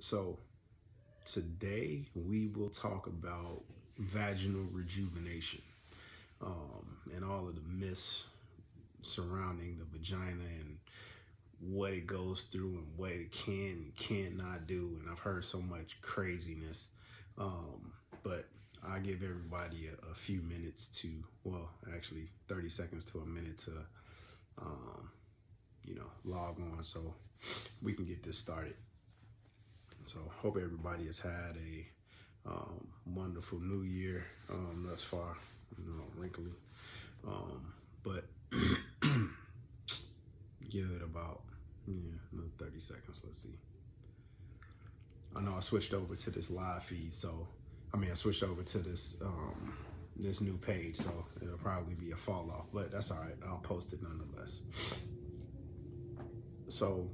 So today we will talk about vaginal rejuvenation and all of the myths surrounding the vagina and what it goes through and what it can and cannot do. And I've heard so much craziness, but I give everybody a few minutes to, well, actually 30 seconds to a minute to, log on so we can get this started. So hope everybody has had a wonderful new year thus far. Wrinkly, but give it about another 30 seconds. Let's see. I know I switched over to this live feed, so I switched over to this new page, so it'll probably be a fall off, but that's all right. I'll post it nonetheless. So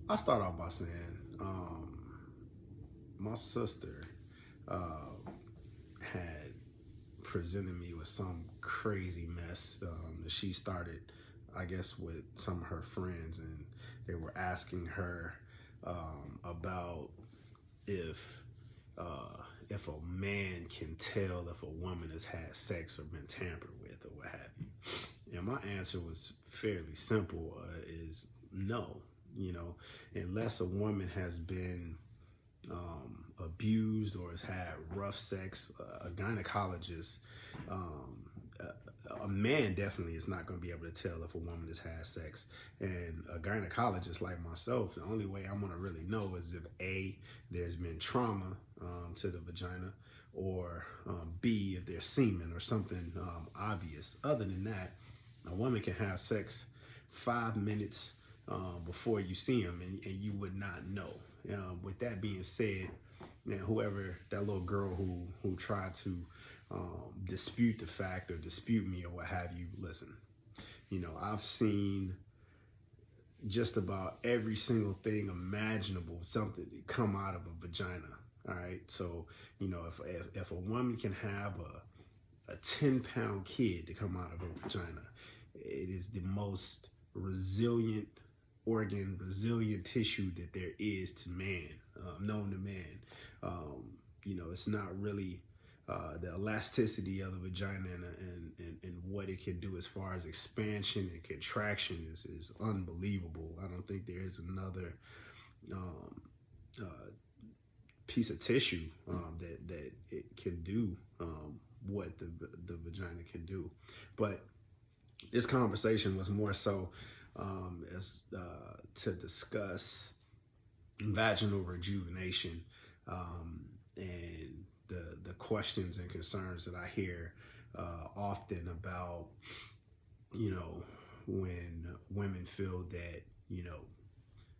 I'll start off by saying my sister had presented me with some crazy mess that she started, I guess, with some of her friends, and they were asking her about if a man can tell if a woman has had sex or been tampered with or what have you. And my answer was fairly simple: is no. Unless a woman has been abused or has had rough sex, a gynecologist, a man definitely is not going to be able to tell if a woman has had sex. And a gynecologist like myself, the only way I'm going to really know is if A, there's been trauma to the vagina, or B, if there's semen or something obvious. Other than that, a woman can have sex 5 minutes before you see them, and you would not know. With that being said, whoever that little girl who tried to dispute the fact or dispute me or what have you, listen, I've seen just about every single thing imaginable, something come out of a vagina. All right, so if a woman can have a 10-pound kid to come out of a vagina, it is the most resilient organ, resilient tissue that there is to man, known to man. It's not really the elasticity of the vagina and what it can do as far as expansion and contraction is unbelievable. I don't think there is another piece of tissue that it can do what the vagina can do. But this conversation was more so as to discuss vaginal rejuvenation and the questions and concerns that I hear often about, when women feel that,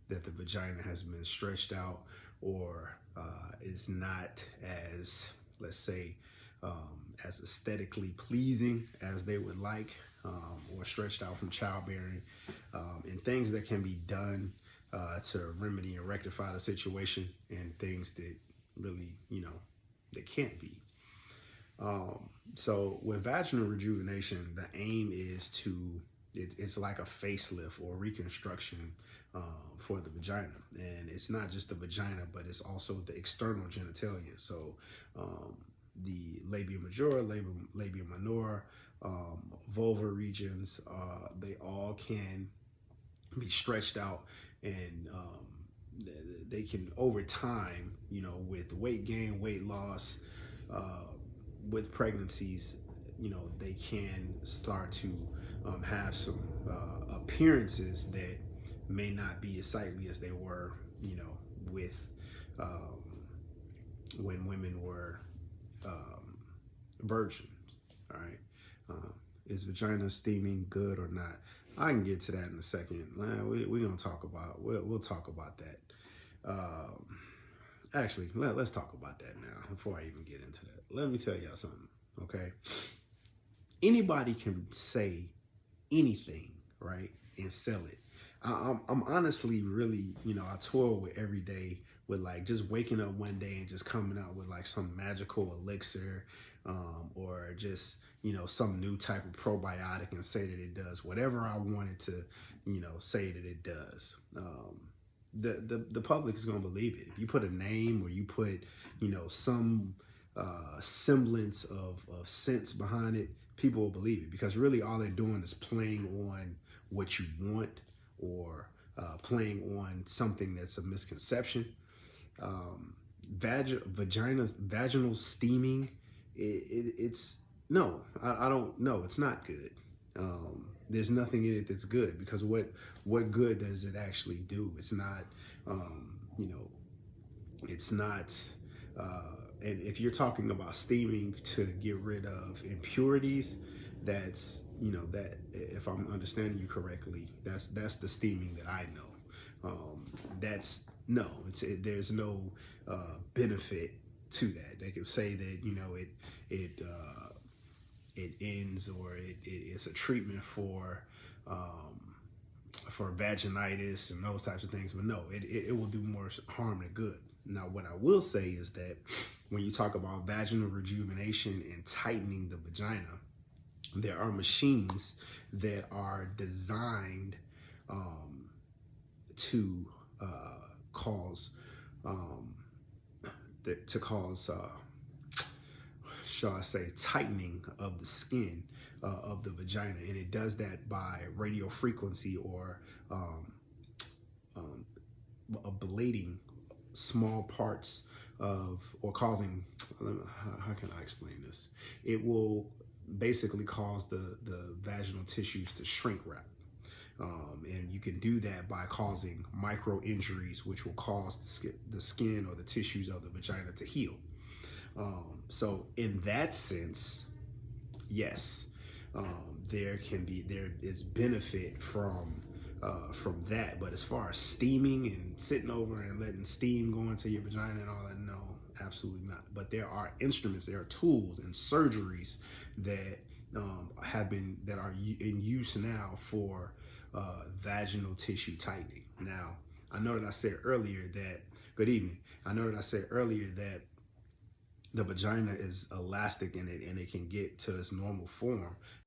that the vagina has been stretched out or is not as, let's say, as aesthetically pleasing as they would like, or stretched out from childbearing, and things that can be done to remedy and rectify the situation, and things that really, that can't be. So with vaginal rejuvenation, the aim is it's like a facelift or reconstruction for the vagina. And it's not just the vagina, but it's also the external genitalia. So the labia majora, labia minora, vulva regions, they all can be stretched out, and they can, over time, with weight gain, weight loss, with pregnancies, they can start to have some appearances that may not be as sightly as they were, with when women were virgins. All right. Is vagina steaming good or not? I can get to that in a second. We're gonna talk about. We'll talk about that. Actually, let's talk about that now before I even get into that. Let me tell y'all something, okay? Anybody can say anything, right, and sell it. I'm honestly really, I toil with every day with like just waking up one day and just coming out with like some magical elixir, or just, some new type of probiotic and say that it does whatever I wanted to, say that it does. the public is going to believe it. If you put a name or you put, some semblance of sense behind it, people will believe it, because really all they're doing is playing on what you want, or playing on something that's a misconception. Vaginal steaming, it's no, I don't know. It's not good. There's nothing in it that's good, because what good does it actually do? It's not, it's not. And if you're talking about steaming to get rid of impurities, that's, that, if I'm understanding you correctly, that's the steaming that I know. That's no, there's no benefit to that. They could say that it ends, or it's a treatment for vaginitis and those types of things, but no, it will do more harm than good. Now, what I will say is that when you talk about vaginal rejuvenation and tightening the vagina, there are machines that are designed to cause shall I say, tightening of the skin of the vagina, and it does that by radio frequency, or ablating small parts of, or causing, how can I explain this? It will basically cause the vaginal tissues to shrink wrap. And you can do that by causing micro injuries, which will cause the skin or the tissues of the vagina to heal. So in that sense, yes, there is benefit from that. But as far as steaming and sitting over and letting steam go into your vagina and all that, no, absolutely not. But there are instruments, there are tools and surgeries that are in use now for vaginal tissue tightening. Now, I know that I said earlier that, good evening. I know that I said earlier that the vagina is elastic in it and it can get to its normal form.